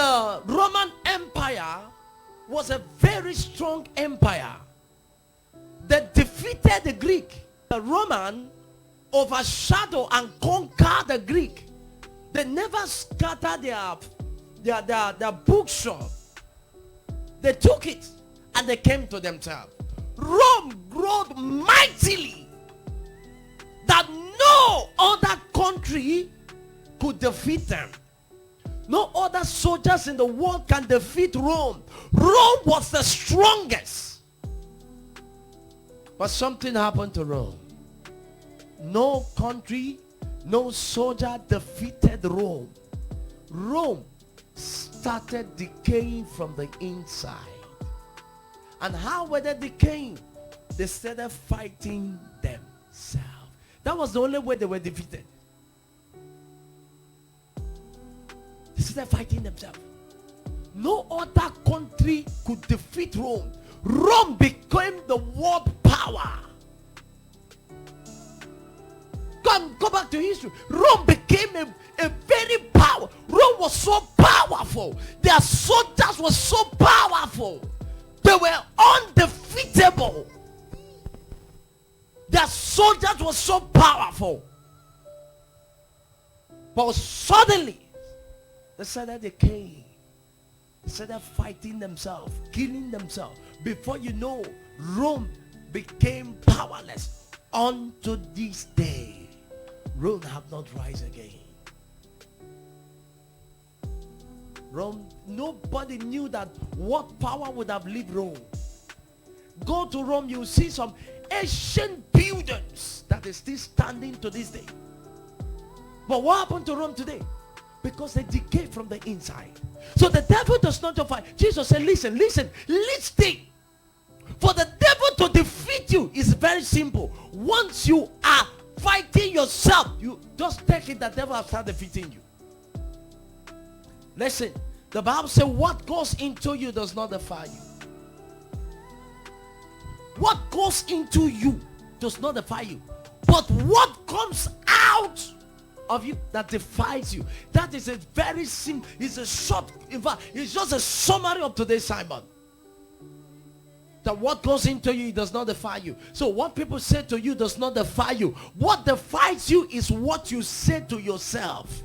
The Roman Empire was a very strong empire. They defeated the Greek. The Roman overshadowed and conquered the Greek. They never scattered their bookshop. They took it and they came to themselves. Rome grew mightily that no other country could defeat them. No other soldiers in the world can defeat Rome. Rome was the strongest. But something happened to Rome. No country, no soldier defeated Rome. Rome started decaying from the inside. And how were they decaying? They started fighting themselves. That was the only way they were defeated. They started fighting themselves. No other country could defeat Rome. Rome became the world power. Go back to history. Rome became a very power. Rome was so powerful. Their soldiers were so powerful. They were undefeatable. Their soldiers were so powerful. But suddenly, they started decaying. They started fighting themselves, killing themselves. Before you know, Rome became powerless. Unto this day, Rome have not rise again. Rome, nobody knew that what power would have led Rome. Go to Rome, you see some ancient buildings that is still standing to this day. But what happened to Rome today? Because they decay from the inside. So the devil does not fight. Jesus said, listen. For the devil to defeat you is very simple. Once you are fighting yourself, you just take it, the devil has started defeating you. Listen, the Bible says what goes into you does not defile you. What goes into you does not defile you. But what comes out of you that defies you. That is a very simple, it's a short, in fact, it's just a summary of today's sermon. That what goes into you does not defile you. So what people say to you does not defile you. What defies you is what you say to yourself.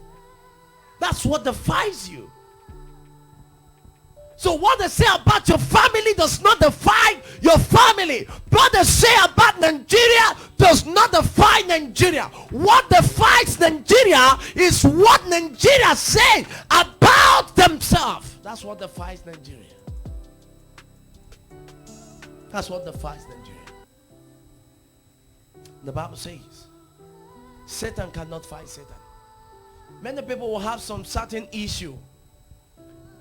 That's what defies you. So what they say about your family does not define your family. What they say about Nigeria does not define Nigeria. What defies Nigeria is what Nigeria say about themselves. That's what defies Nigeria. That's what defies Nigeria. The Bible says Satan cannot fight Satan. Many people will have some certain issue.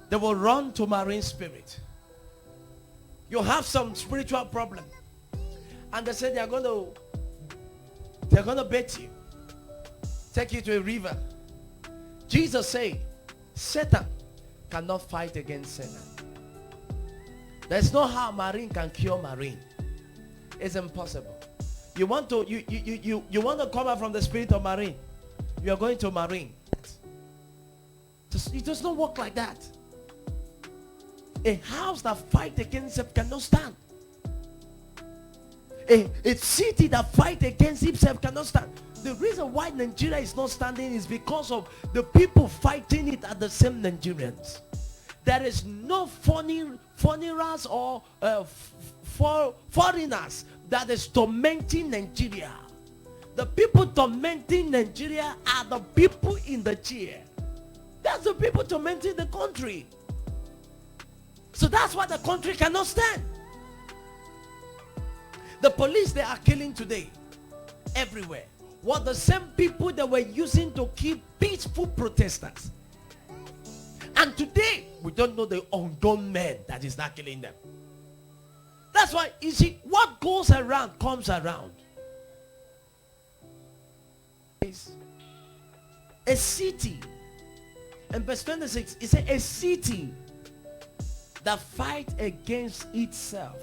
They will run to marine spirit. You have some spiritual problem, and they say they're going to bait you, take you to a river. Jesus said, Satan cannot fight against Satan. There's no how marine can cure marine. It's impossible. You want to come out from the spirit of marine. You are going to marine. It does not work like that. A house that fights against itself cannot stand. A city that fights against itself cannot stand. The reason why Nigeria is not standing is because of the people fighting it are the same Nigerians. There is no foreigners or foreigners that is tormenting Nigeria. The people tormenting Nigeria are the people in the chair. That's the people tormenting the country. So that's why the country cannot stand. The police they are killing today everywhere were the same people that were using to kill peaceful protesters. And today we don't know the unborn man that is not killing them. That's why, you see, what goes around comes around. It's a city. In verse 26, it says a city that fight against itself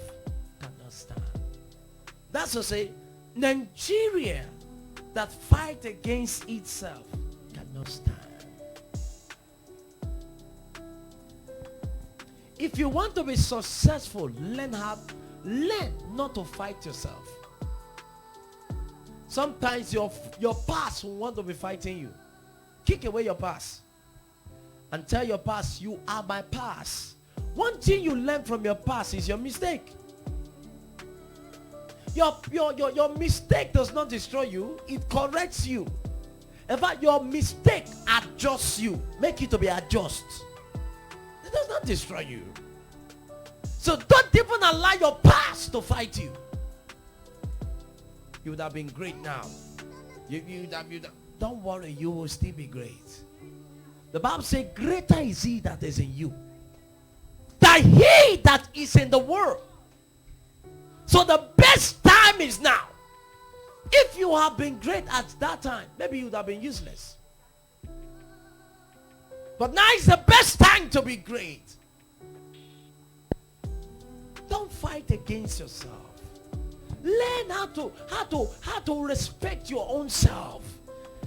cannot stand. That's to say, Nigeria that fight against itself cannot stand. if you want to be successful, learn not to fight yourself. Sometimes your past will want to be fighting you. Kick away your past and tell your past, you are my past. One thing you learn from your past is your mistake. Your mistake does not destroy you, it corrects you. In fact, your mistake adjusts you, make you to be adjust. It does not destroy you. So don't even allow your past to fight you. You would have been great now. Don't worry, you will still be great. The Bible says, greater is he that is in you than he that is in the world. So the best time is now. If you have been great at that time, maybe you would have been useless. But now is the best time to be great. Don't fight against yourself. Learn how to respect your own self.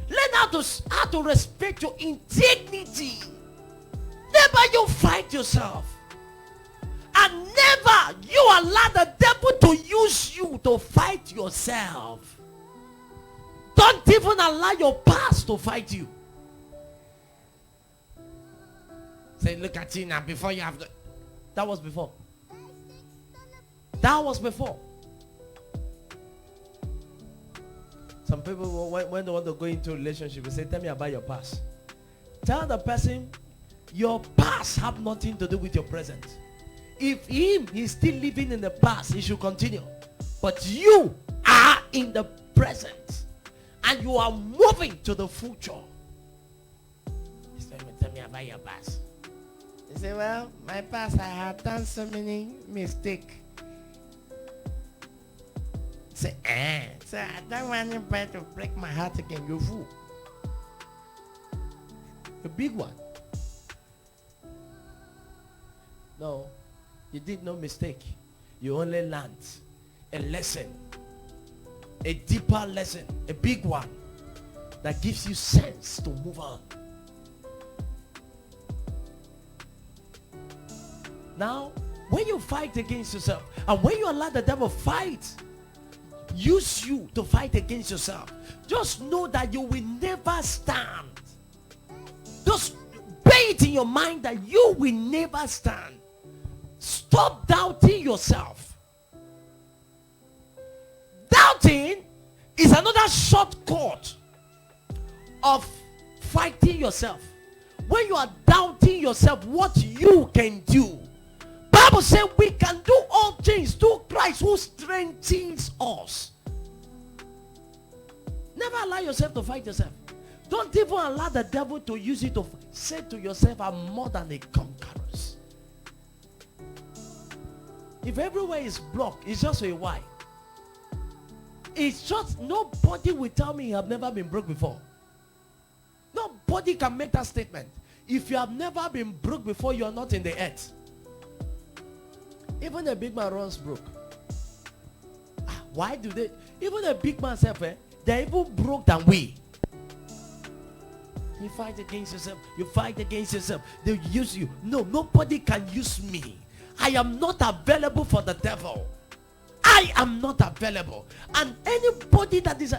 Learn how to respect your integrity. Never you fight yourself. And never you allow the devil to use you to fight yourself. Don't even allow your past to fight you. Say, look at you now, before you have that was before. That was before. Some people, when they want to go into a relationship, they say, tell me about your past. Tell the person, your past have nothing to do with your present. If he's still living in the past, he should continue. But you are in the present. And you are moving to the future. He said, tell me about your past. He said, well, my past, I had done so many mistakes. Say, so I don't want anybody to break my heart again. You fool. A big one. No, you did no mistake. You only learned a lesson, a deeper lesson, a big one that gives you sense to move on. Now, when you fight against yourself, and when you allow the devil use you to fight against yourself, just know that you will never stand. Just bear it in your mind that you will never stand. Stop doubting yourself. Doubting is another shortcut of fighting yourself. When you are doubting yourself, what you can do. Bible says we can do all things through Christ who strengthens us. Never allow yourself to fight yourself. Don't even allow the devil to use it to say to yourself, I'm more than a conqueror. If everywhere is blocked, it's just a why. It's just nobody will tell me you have never been broke before. Nobody can make that statement. If you have never been broke before, you are not in the earth. Even a big man runs broke. Why do they? Even a big man self, they're even broke than we. You fight against yourself. You fight against yourself. They use you. No, nobody can use me. I am not available for the devil. I am not available. And anybody that is,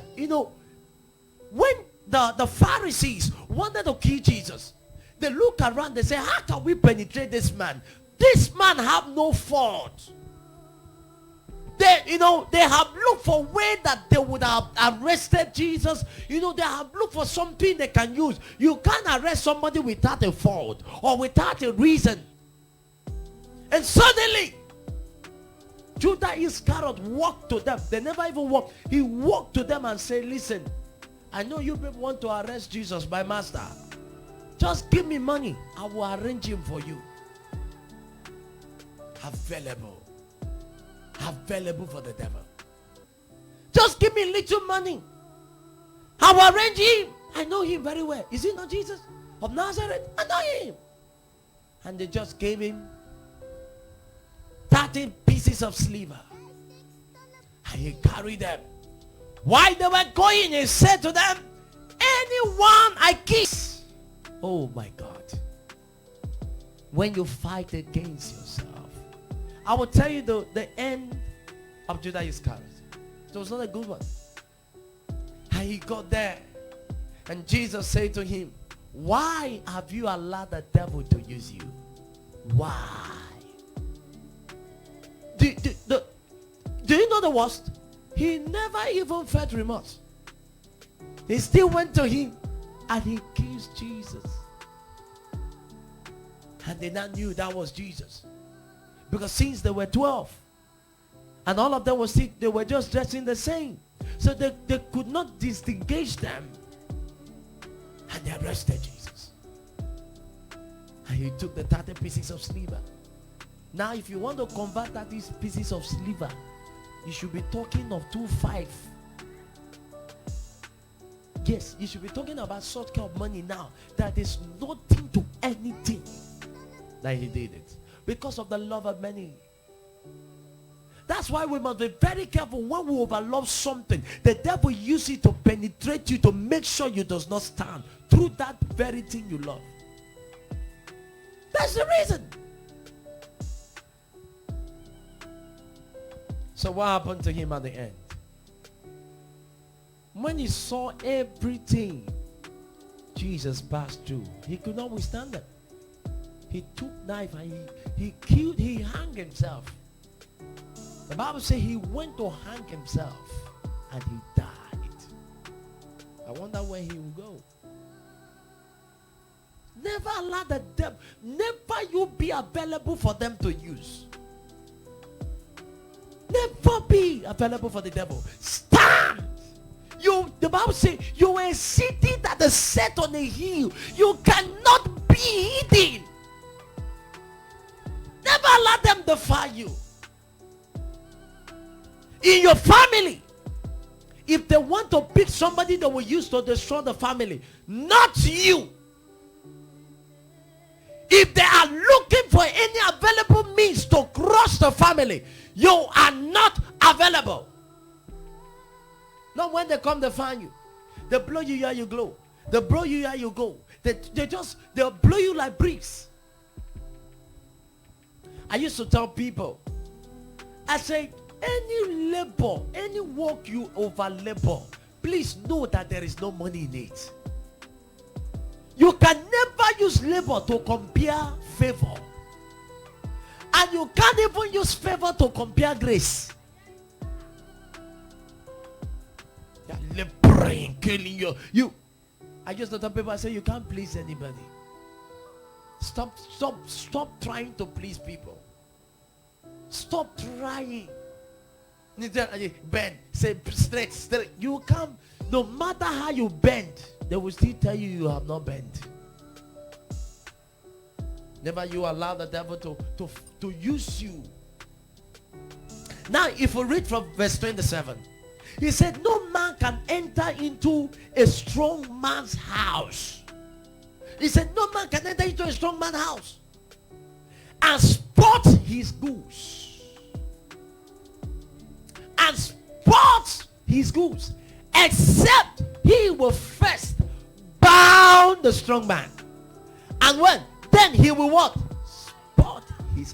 when the Pharisees wanted to kill Jesus, they look around, they say, how can we penetrate this man? This man have no fault. They have looked for a way that they would have arrested Jesus. They have looked for something they can use. You can't arrest somebody without a fault or without a reason. And suddenly, Judas Iscariot walked to them. They never even walked. He walked to them and said, listen, I know you people want to arrest Jesus, my master. Just give me money. I will arrange him for you. Available. Available for the devil. Just give me little money. I will arrange him. I know him very well. Is he not Jesus of Nazareth? I know him. And they just gave him 30 pieces of silver. And he carried them. While they were going, he said to them, anyone I kiss. Oh my God. when you fight against yourself. I will tell you the end of Judas Iscariot. It was not a good one. And he got there. And Jesus said to him, why have you allowed the devil to use you? Why? Do you know the worst? He never even felt remorse. He still went to him and he kissed Jesus. And they now knew that was Jesus. Because since they were 12, and all of them were sick, they were just dressing the same. So they could not distinguish them. And they arrested Jesus. And he took the 30 pieces of silver. Now if you want to convert 30 pieces of silver, you should be talking of 2.5. Yes, you should be talking about such kind of money now. That is nothing to anything that he did it. Because of the love of many. That's why we must be very careful when we overlove something. The devil uses it to penetrate you to make sure you does not stand through that very thing you love. That's the reason. So what happened to him at the end? When he saw everything Jesus passed through, he could not withstand it. He took knife and he hung himself. The Bible says he went to hang himself and he died. I wonder where he will go. Never allow the devil, never you be available for them to use. Never be available for the devil. Stand. The Bible says you are a city that is set on a hill. You cannot be hidden. Never allow them defy you. In your family, if they want to pick somebody that will use to destroy the family, not you. If they are looking for any available means to crush the family, you are not available. Not when they come to find you. They blow you here, you glow. They blow you here, you go. They'll blow you like bricks. I used to tell people, I say, any labor, any work you over labor, please know that there is no money in it. You can never use labor to compare favor. And you can't even use favor to compare grace. You're laboring, killing you. I just tell people, I say, you can't please anybody. Stop trying to please people. Stop trying. Bend, say straight. You can't. No matter how you bend, they will still tell you you have not bent. Never you allow the devil to use you. Now, if we read from verse 27, he said, no man can enter into a strong man's house. He said, no man can enter into a strong man's house and spot his goods. And spot his goods, except he will first bound the strong man. And when? Then he will what? Spot his